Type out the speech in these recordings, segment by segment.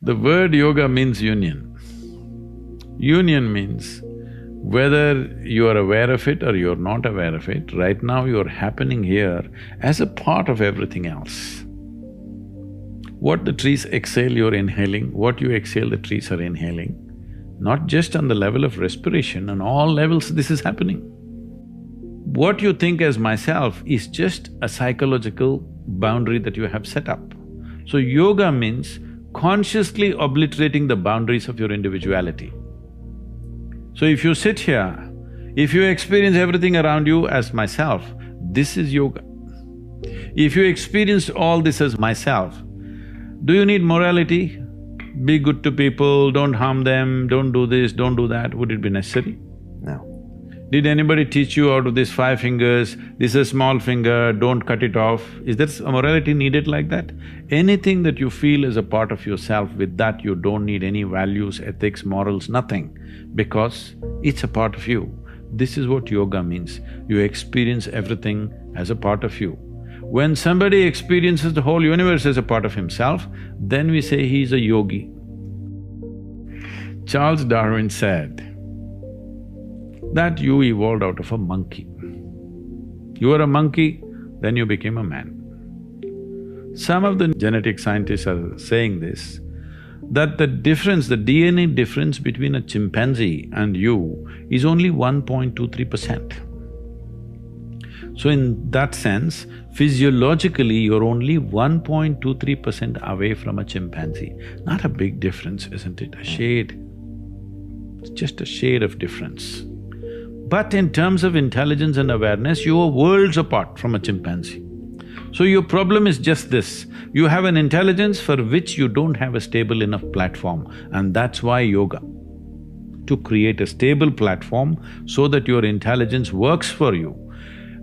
The word yoga means union. Union means whether you are aware of it or you're not aware of it, right now you're happening here as a part of everything else. What the trees exhale, you're inhaling, what you exhale, the trees are inhaling. Not just on the level of respiration, on all levels this is happening. What you think as myself is just a psychological boundary that you have set up. So yoga means consciously obliterating the boundaries of your individuality. So if you sit here, if you experience everything around you as myself, this is yoga. If you experience all this as myself, do you need morality? Be good to people, don't harm them, don't do this, don't do that, would it be necessary? No. Did anybody teach you out of these 5 fingers, this is a small finger, don't cut it off? Is there a morality needed like that? Anything that you feel is a part of yourself, with that you don't need any values, ethics, morals, nothing, because it's a part of you. This is what yoga means. You experience everything as a part of you. When somebody experiences the whole universe as a part of himself, then we say he is a yogi. Charles Darwin said that you evolved out of a monkey. You were a monkey, then you became a man. Some of the genetic scientists are saying this, that the difference, the DNA difference between a chimpanzee and you is only 1.23%. So in that sense, physiologically you're only 1.23% away from a chimpanzee. Not a big difference, isn't it? A shade, it's just a shade of difference. But in terms of intelligence and awareness, you are worlds apart from a chimpanzee. So your problem is just this, you have an intelligence for which you don't have a stable enough platform, and that's why yoga. To create a stable platform so that your intelligence works for you.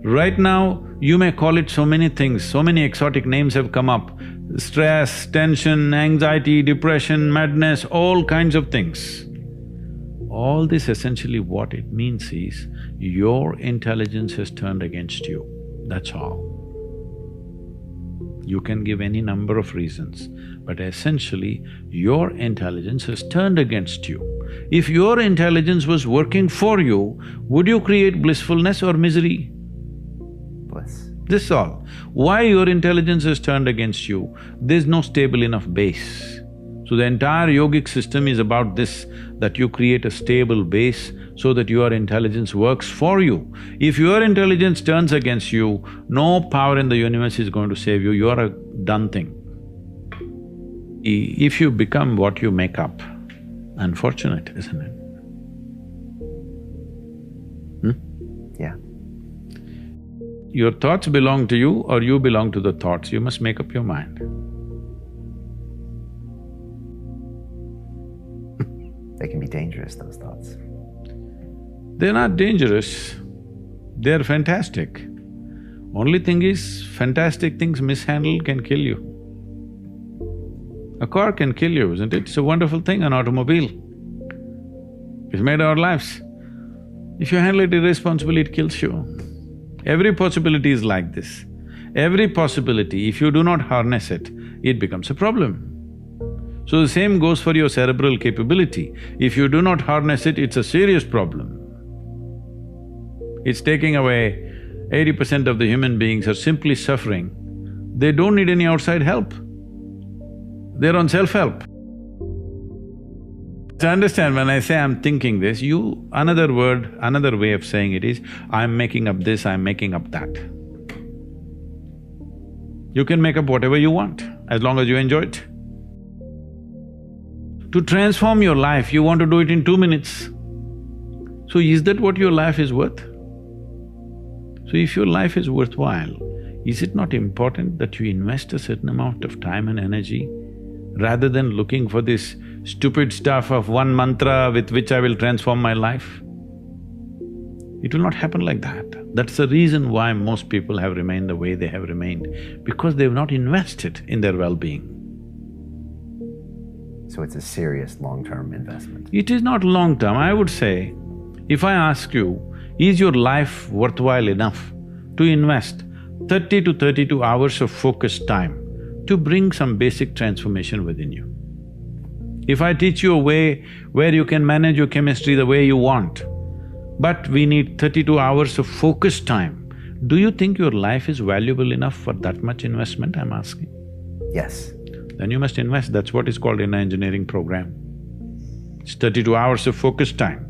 Right now, you may call it so many things, so many exotic names have come up. Stress, tension, anxiety, depression, madness, all kinds of things. All this essentially what it means is, your intelligence has turned against you, that's all. You can give any number of reasons, but essentially, your intelligence has turned against you. If your intelligence was working for you, would you create blissfulness or misery? Bliss. This is all. Why your intelligence has turned against you? There's no stable enough base. So the entire yogic system is about this, that you create a stable base so that your intelligence works for you. If your intelligence turns against you, no power in the universe is going to save you, you are a done thing. If you become what you make up, unfortunate, isn't it? Yeah. Your thoughts belong to you or you belong to the thoughts, you must make up your mind. They can be dangerous, those thoughts. They're not dangerous, they're fantastic. Only thing is, fantastic things mishandled can kill you. A car can kill you, isn't it? It's a wonderful thing, an automobile. It's made our lives. If you handle it irresponsibly, it kills you. Every possibility is like this. Every possibility, if you do not harness it, it becomes a problem. So the same goes for your cerebral capability. If you do not harness it, it's a serious problem. It's taking away 80% of the human beings are simply suffering. They don't need any outside help. They're on self-help. To understand, when I say I'm thinking this, another word, another way of saying it is, I'm making up this, I'm making up that. You can make up whatever you want, as long as you enjoy it. To transform your life, you want to do it in 2 minutes. So is that what your life is worth? So if your life is worthwhile, is it not important that you invest a certain amount of time and energy rather than looking for this stupid stuff of one mantra with which I will transform my life? It will not happen like that. That's the reason why most people have remained the way they have remained, because they've not invested in their well-being. So it's a serious long-term investment. It is not long-term. I would say, if I ask you, is your life worthwhile enough to invest 30 to 32 hours of focused time to bring some basic transformation within you? If I teach you a way where you can manage your chemistry the way you want, but we need 32 hours of focused time, do you think your life is valuable enough for that much investment, I'm asking? Yes. Then you must invest, that's what is called in an engineering program. It's 32 hours of focused time.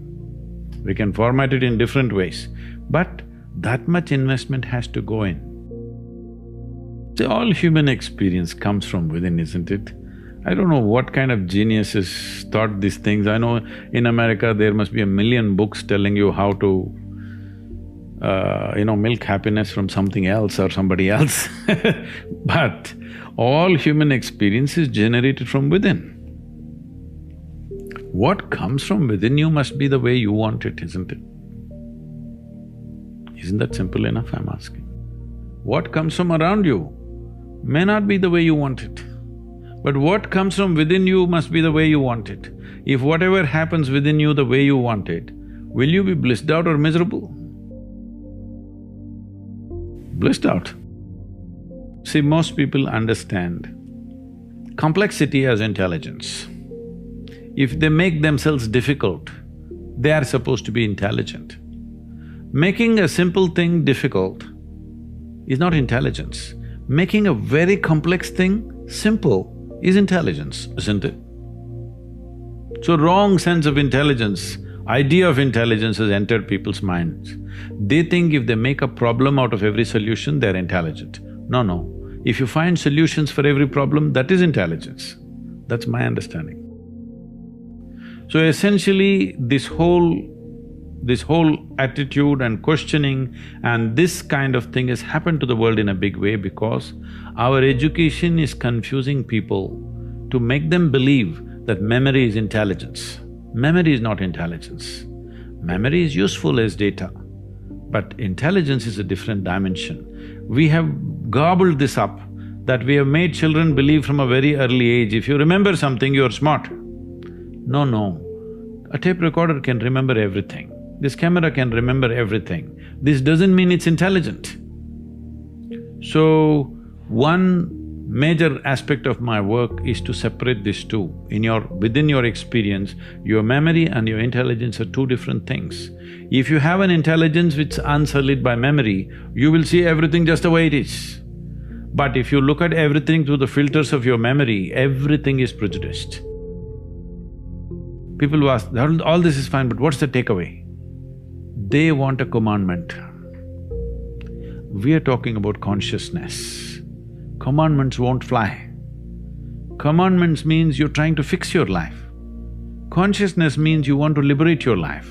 We can format it in different ways, but that much investment has to go in. See, all human experience comes from within, isn't it? I don't know what kind of geniuses thought these things. I know in America there must be a million books telling you how to, milk happiness from something else or somebody else but all human experience is generated from within. What comes from within you must be the way you want it, isn't it? Isn't that simple enough, I'm asking? What comes from around you may not be the way you want it, but what comes from within you must be the way you want it. If whatever happens within you the way you want it, will you be blissed out or miserable? Blissed out. See, most people understand complexity as intelligence. If they make themselves difficult, they are supposed to be intelligent. Making a simple thing difficult is not intelligence. Making a very complex thing simple is intelligence, isn't it? So wrong sense of intelligence, idea of intelligence has entered people's minds. They think if they make a problem out of every solution, they're intelligent. No. If you find solutions for every problem, that is intelligence. That's my understanding. So essentially, this whole attitude and questioning and this kind of thing has happened to the world in a big way because our education is confusing people to make them believe that memory is intelligence. Memory is not intelligence. Memory is useful as data, but intelligence is a different dimension. We have gobbled this up, that we have made children believe from a very early age, if you remember something, you're smart. No. A tape recorder can remember everything. This camera can remember everything. This doesn't mean it's intelligent. So, one major aspect of my work is to separate these two. Within your experience, your memory and your intelligence are two different things. If you have an intelligence which is unsullied by memory, you will see everything just the way it is. But if you look at everything through the filters of your memory, everything is prejudiced. People who ask, all this is fine, but what's the takeaway? They want a commandment. We are talking about consciousness. Commandments won't fly. Commandments means you're trying to fix your life. Consciousness means you want to liberate your life.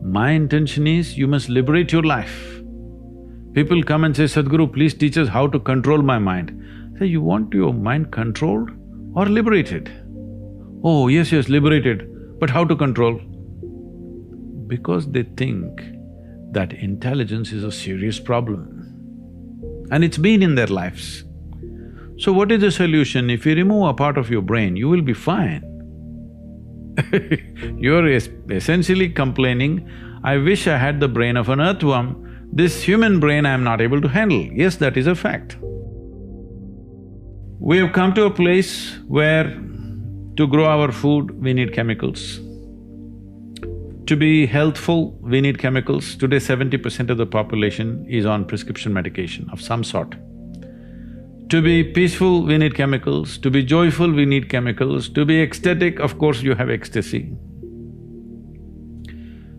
My intention is you must liberate your life. People come and say, Sadhguru, please teach us how to control my mind. Say, you want your mind controlled or liberated? Oh, yes, liberated, but how to control? Because they think that intelligence is a serious problem. And it's been in their lives. So what is the solution? If you remove a part of your brain, you will be fine. You're essentially complaining, I wish I had the brain of an earthworm, this human brain I am not able to handle. Yes, that is a fact. We have come to a place where to grow our food, we need chemicals. To be healthful, we need chemicals. Today, 70% of the population is on prescription medication of some sort. To be peaceful, we need chemicals. To be joyful, we need chemicals. To be ecstatic, of course, you have ecstasy.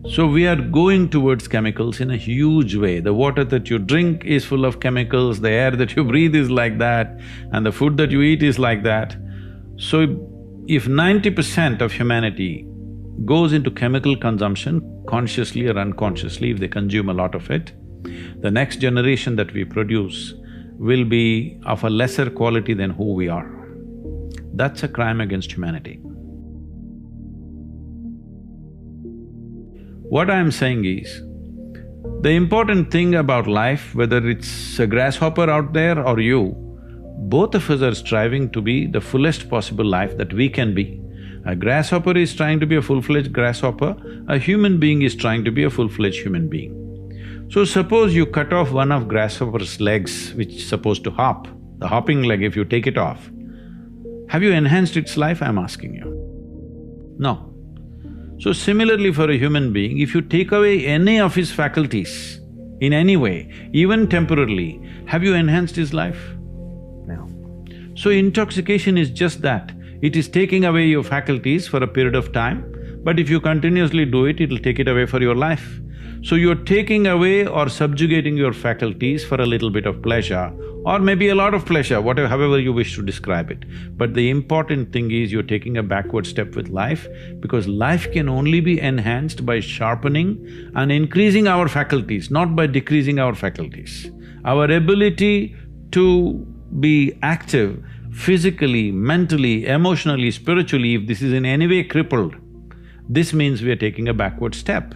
So we are going towards chemicals in a huge way. The water that you drink is full of chemicals, the air that you breathe is like that, and the food that you eat is like that. So if 90% of humanity goes into chemical consumption, consciously or unconsciously, if they consume a lot of it, the next generation that we produce will be of a lesser quality than who we are. That's a crime against humanity. What I am saying is, the important thing about life, whether it's a grasshopper out there or you, both of us are striving to be the fullest possible life that we can be. A grasshopper is trying to be a full-fledged grasshopper, a human being is trying to be a full-fledged human being. So suppose you cut off one of grasshopper's legs which is supposed to hop, the hopping leg, if you take it off, have you enhanced its life, I'm asking you? No. So similarly for a human being, if you take away any of his faculties in any way, even temporarily, have you enhanced his life? No. So intoxication is just that. It is taking away your faculties for a period of time, but if you continuously do it, it'll take it away for your life. So you're taking away or subjugating your faculties for a little bit of pleasure, or maybe a lot of pleasure, whatever… however you wish to describe it. But the important thing is you're taking a backward step with life, because life can only be enhanced by sharpening and increasing our faculties, not by decreasing our faculties. Our ability to be active physically, mentally, emotionally, spiritually, if this is in any way crippled, this means we are taking a backward step,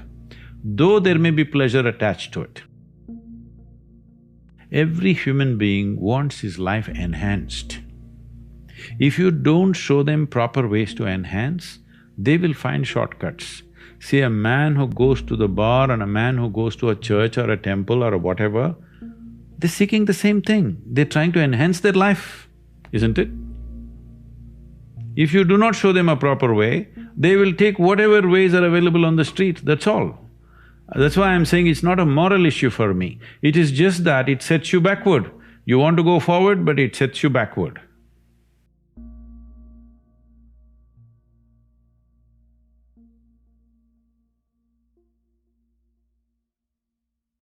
though there may be pleasure attached to it. Every human being wants his life enhanced. If you don't show them proper ways to enhance, they will find shortcuts. See, a man who goes to the bar and a man who goes to a church or a temple or whatever, they're seeking the same thing. They're trying to enhance their life, isn't it? If you do not show them a proper way, they will take whatever ways are available on the street, that's all. That's why I'm saying it's not a moral issue for me. It is just that it sets you backward. You want to go forward, but it sets you backward.